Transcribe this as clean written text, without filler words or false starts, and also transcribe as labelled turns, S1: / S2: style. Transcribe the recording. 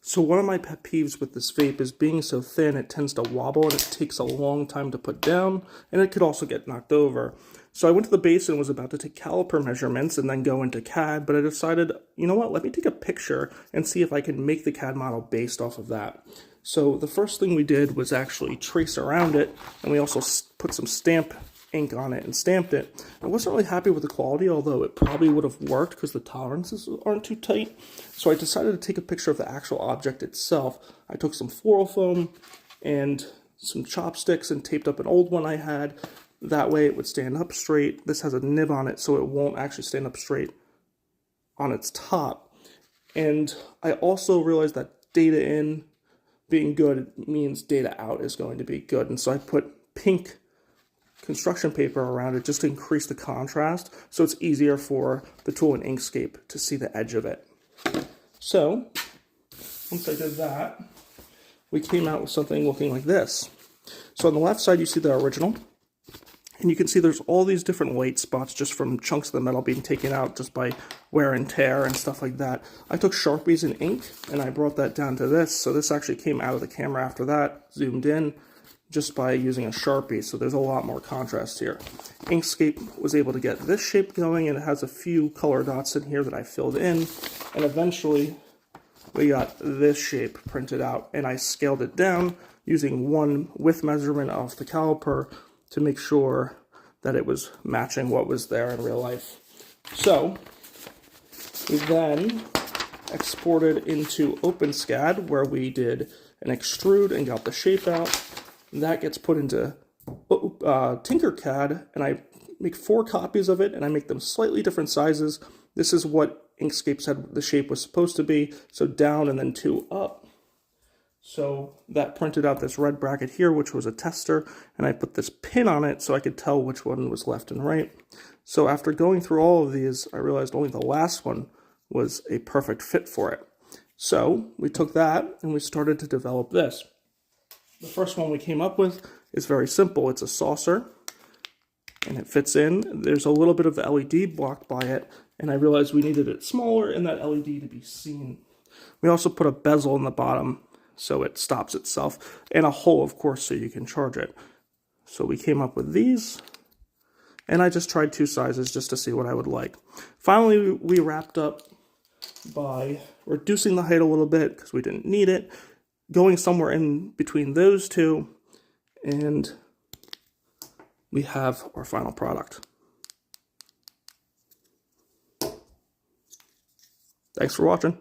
S1: So one of my pet peeves with this vape is being so thin, it tends to wobble and it takes a long time to put down, and it could also get knocked over. So I went to the base and was about to take caliper measurements and then go into CAD, but I decided, you know what, let me take a picture and see if I can make the CAD model based off of that. So the first thing we did was actually trace around it, and we also put some stamp ink on it and stamped it. I wasn't really happy with the quality, although it probably would have worked because the tolerances aren't too tight. So I decided to take a picture of the actual object itself. I took some floral foam and some chopsticks and taped up an old one I had. That way it would stand up straight. This has a nib on it, so it won't actually stand up straight on its top. And I also realized that data in being good means data out is going to be good. And so I put pink construction paper around it just to increase the contrast, so it's easier for the tool in Inkscape to see the edge of it. So once I did that, we came out with something looking like this. So on the left side you see the original, and you can see there's all these different white spots just from chunks of the metal being taken out just by wear and tear and stuff like that. I took Sharpies and ink and I brought that down to this, so this actually came out of the camera after that, zoomed in, just by using a Sharpie, so there's a lot more contrast here. Inkscape was able to get this shape going, and it has a few color dots in here that I filled in, and eventually we got this shape printed out, and I scaled it down using one width measurement off the caliper to make sure that it was matching what was there in real life. So we then exported into OpenSCAD, where we did an extrude and got the shape out. That gets put into Tinkercad, and I make 4 copies of it, and I make them slightly different sizes. This is what Inkscape said the shape was supposed to be, so down and then 2 up. So that printed out this red bracket here, which was a tester, and I put this pin on it so I could tell which one was left and right. So after going through all of these, I realized only the last one was a perfect fit for it. So we took that and we started to develop this. The first one we came up with is very simple. It's a saucer, and it fits in. There's a little bit of the LED blocked by it, and I realized we needed it smaller and that LED to be seen. We also put a bezel in the bottom so it stops itself, and a hole, of course, so you can charge it. So we came up with these, and I just tried 2 sizes just to see what I would like. Finally, we wrapped up by reducing the height a little bit because we didn't need it, going somewhere in between those two, and we have our final product. Thanks for watching.